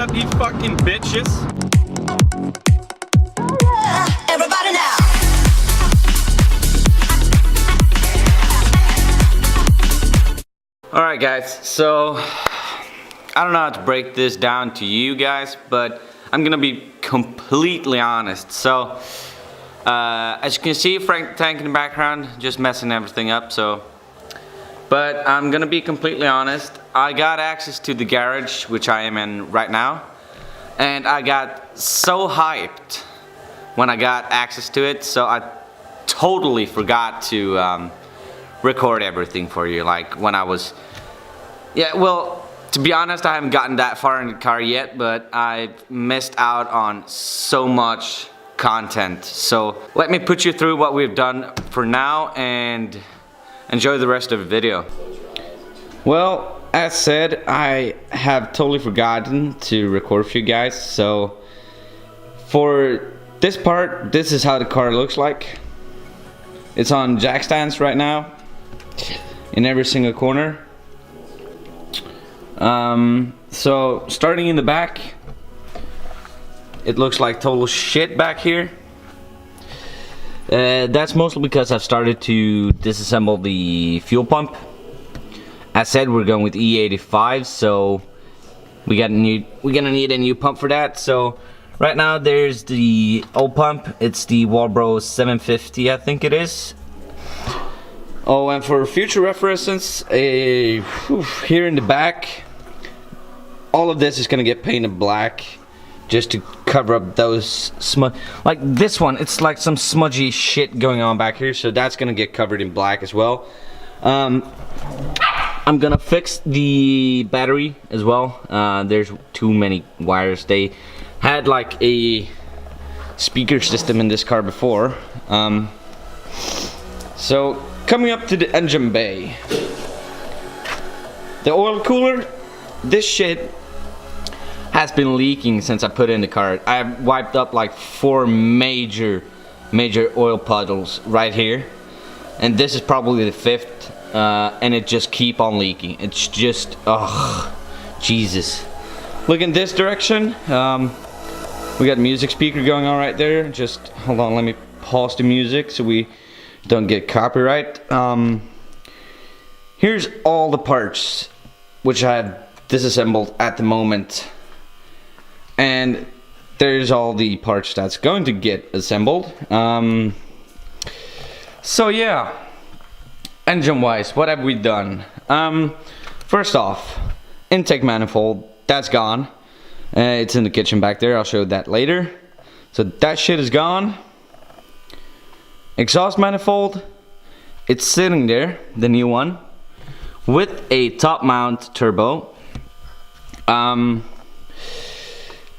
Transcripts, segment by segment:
up, you fucking bitches? Everybody now. Alright guys, so I don't know how to break this down to you guys, but I'm gonna be completely honest. So as you can see, Frank Tank in the background just messing everything up, but I'm gonna be completely honest. I got access to the garage, which I am in right now, and I got so hyped when I got access to it, so I totally forgot to record everything for you. Like when I was, well, to be honest, I haven't gotten that far in the car yet, but I've missed out on so much content. So let me put you through what we've done for now and enjoy the rest of the video. Well, as said, I have totally forgotten to record for you guys, so for this part, this is how the car looks like. It's on jack stands right now in every single corner. So starting in the back, it looks like total shit back here. That's mostly because I've started to disassemble the fuel pump. As said, we're going with E85, so we're gonna need a new pump for that. So right now there's the old pump. It's the Walbro 750, I think it is. Oh, and for future reference, here in the back, all of this is gonna get painted black, just to cover up those like this one. It's like some smudgy shit going on back here, so that's gonna get covered in black as well. I'm gonna fix the battery as well. There's too many wires. They had like a speaker system in this car before. So coming up to the engine bay, the oil cooler, this shit has been leaking since I put it in the car. I've wiped up like 4 major oil puddles right here, and this is probably the 5th, and it just keep on leaking. It's just, ugh, Jesus. Look in this direction. We got a music speaker going on right there. Just hold on, let me pause the music so we don't get copyright. Here's all the parts which I have disassembled at the moment, and there's all the parts that's going to get assembled. So yeah, engine wise, what have we done? First off, intake manifold, that's gone. It's in the kitchen back there, I'll show that later. So that shit is gone. Exhaust manifold, it's sitting there, the new one, with a top mount turbo.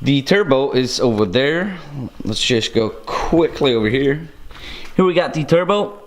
The turbo is over there. Let's just go quickly over here. Here we got the turbo.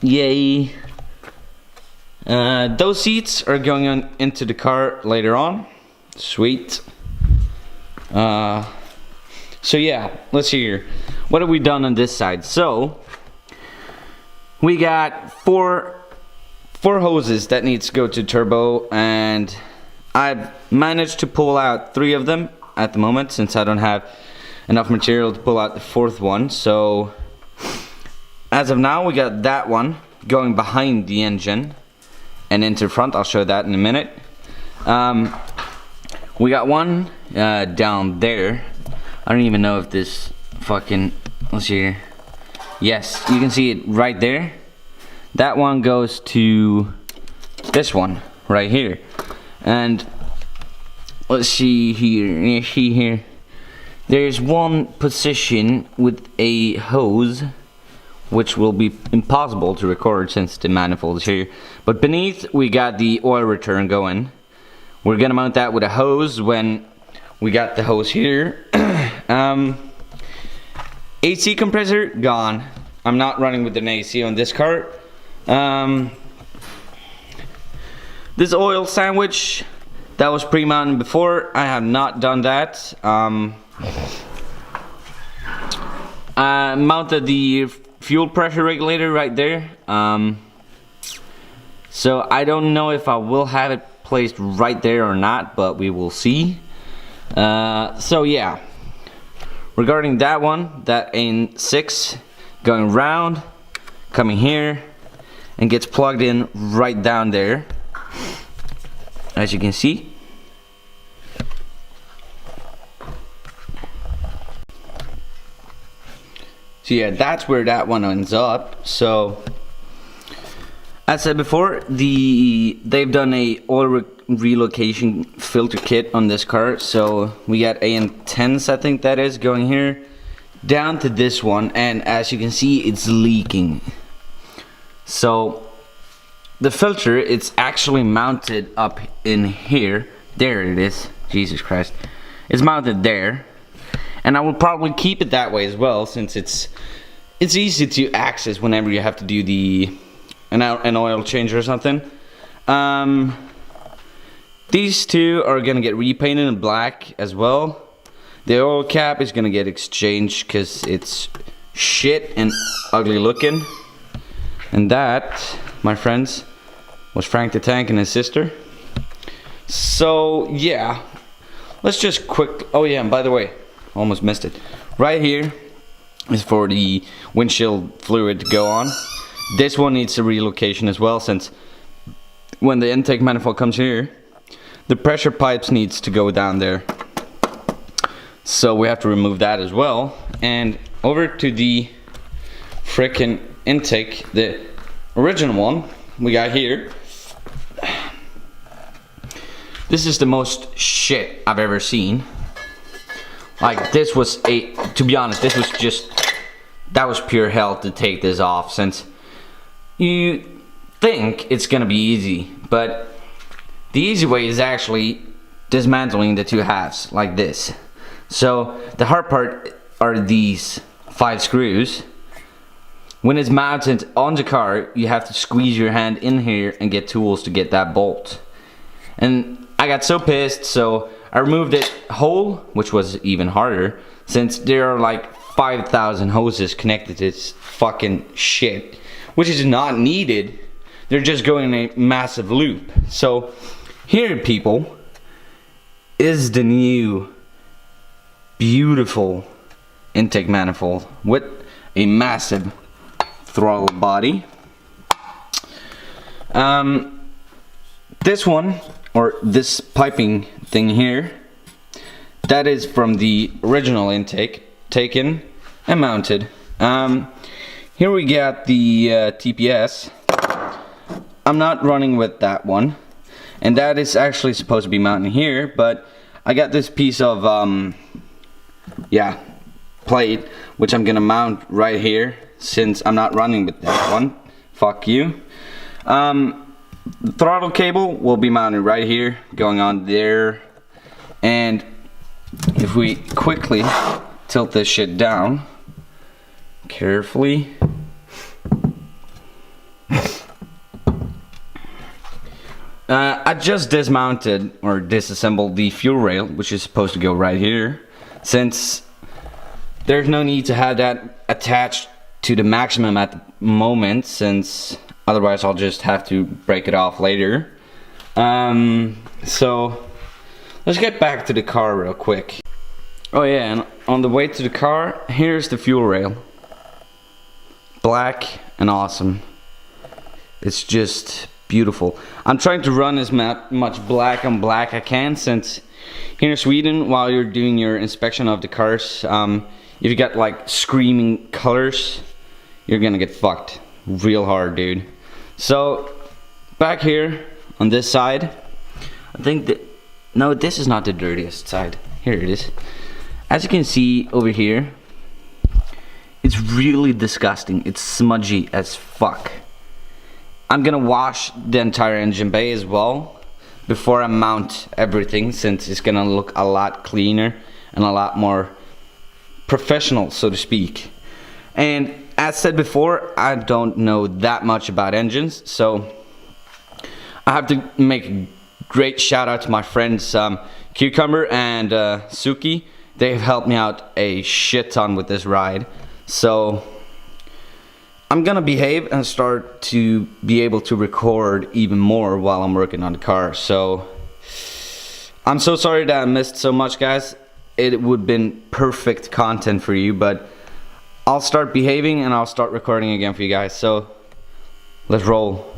Yay. Those seats are going on into the car later on. Sweet. So yeah, let's see here. What have we done on this side? So we got four hoses that needs to go to turbo, and I've managed to pull out 3 of them at the moment, since I don't have enough material to pull out the 4th one. So as of now, we got that one going behind the engine and into the front. I'll show that in a minute. We got one down there. I don't even know if this fucking, let's see here. Yes, you can see it right there. That one goes to this one right here. And let's see here. There's one position with a hose, which will be impossible to record since the manifold is here. But beneath, we got the oil return going. We're gonna mount that with a hose when we got the hose here. AC compressor, gone. I'm not running with an AC on this cart. This oil sandwich, that was pre-mounted before. I have not done that. I mounted the fuel pressure regulator right there. So I don't know if I will have it placed right there or not, but we will see. So yeah, regarding that one, that N6 going round, coming here, and gets plugged in right down there, as you can see. So yeah, that's where that one ends up. So as I said before, they've done a oil relocation filter kit on this car. So we got AN10s, I think that is, going here down to this one, and as you can see, it's leaking. So the filter, it's actually mounted up in here. There it is. Jesus Christ, it's mounted there. And I will probably keep it that way as well, since it's easy to access whenever you have to do an oil change or something. These two are gonna get repainted in black as well. The oil cap is gonna get exchanged because it's shit and ugly looking. And that, my friends, was Frank the Tank and his sister. So yeah, let's just oh yeah, and by the way, almost missed it. Right here is for the windshield fluid to go on. This one needs a relocation as well, since when the intake manifold comes here, the pressure pipes needs to go down there. So we have to remove that as well. And over to the frickin' intake, the original one we got here. This is the most shit I've ever seen. Like, this was to be honest, this was that was pure hell to take this off, since you think it's gonna be easy, but the easy way is actually dismantling the two halves like this. So the hard part are these 5 screws. When it's mounted on the car, you have to squeeze your hand in here and get tools to get that bolt. And I got so pissed, so I removed it whole, which was even harder, since there are like 5,000 hoses connected to this fucking shit, which is not needed. They're just going in a massive loop. So here, people, is the new beautiful intake manifold with a massive throttle body. This one, or this piping thing here, that is from the original intake, taken and mounted. Here we got the TPS. I'm not running with that one, and that is actually supposed to be mounted here, but I got this piece of plate, which I'm gonna mount right here, since I'm not running with that one. Fuck you. The throttle cable will be mounted right here, going on there. And if we quickly tilt this shit down carefully, I just dismounted or disassembled the fuel rail, which is supposed to go right here, since there's no need to have that attached to the maximum at the moment, since otherwise I'll just have to break it off later. So let's get back to the car real quick. Oh yeah, and on the way to the car, here's the fuel rail. Black and awesome. It's just beautiful. I'm trying to run as much black on black I can, since here in Sweden, while you're doing your inspection of the cars, if you got like screaming colors, you're gonna get fucked real hard, dude. So back here on this side, I think that, no, this is not the dirtiest side. Here it is. As you can see over here, it's really disgusting. It's smudgy as fuck. I'm gonna wash the entire engine bay as well before I mount everything, since it's gonna look a lot cleaner and a lot more professional, so to speak. And as said before, I don't know that much about engines, so I have to make a great shout out to my friends Cucumber and Suki. They've helped me out a shit ton with this ride. So I'm gonna behave and start to be able to record even more while I'm working on the car. So I'm so sorry that I missed so much, guys. It would have been perfect content for you, but I'll start behaving and I'll start recording again for you guys. So let's roll.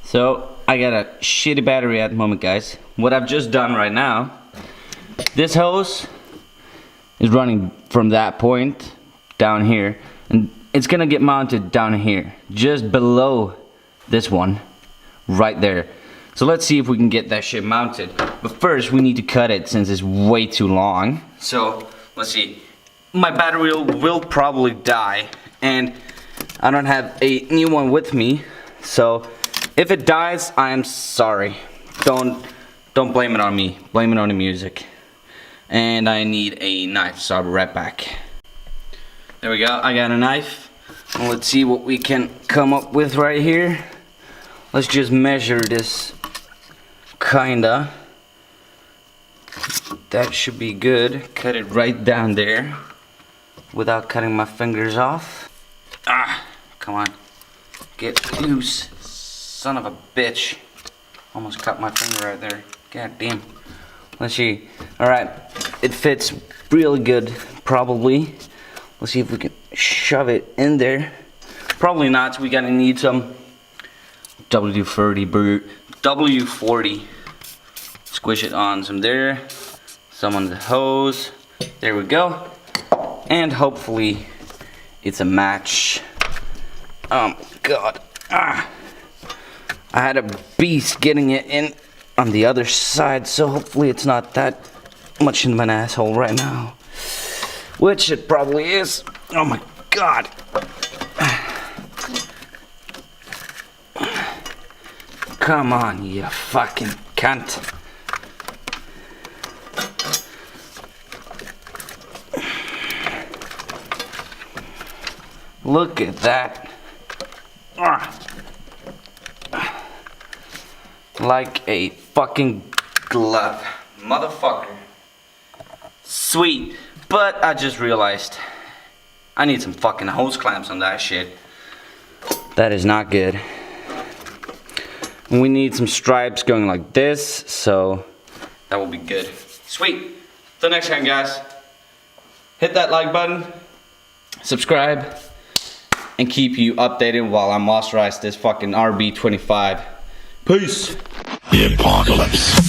So I got a shitty battery at the moment, guys. What I've just done right now, this hose is running from that point down here, and it's gonna get mounted down here, just below this one, right there. So let's see if we can get that shit mounted. But first we need to cut it since it's way too long. So let's see. My battery will probably die, and I don't have a new one with me. So if it dies, I am sorry. Don't blame it on me. Blame it on the music. And I need a knife, so I'll be right back. There we go. I got a knife. Let's see what we can come up with right here. Let's just measure this. Kinda. That should be good. Cut it right down there without cutting my fingers off. Ah, come on. Get loose. Son of a bitch. Almost cut my finger right there. God damn. Let's see. Alright. It fits really good, probably. Let's see if we can shove it in there. Probably not, so we gotta need some W40. Squish it on some there, some on the hose. There we go. And hopefully it's a match. Oh god. Ah. I had a beast getting it in on the other side, so hopefully it's not that much in my asshole right now. Which it probably is. Oh my god. Come on, you fucking cunt. Look at that. Like a fucking glove. Motherfucker. Sweet. But I just realized I need some fucking hose clamps on that shit. That is not good. We need some stripes going like this, so that will be good. Sweet. Till next time, guys. Hit that like button, subscribe, and keep you updated while I monsterize this fucking RB25. Peace. The apocalypse.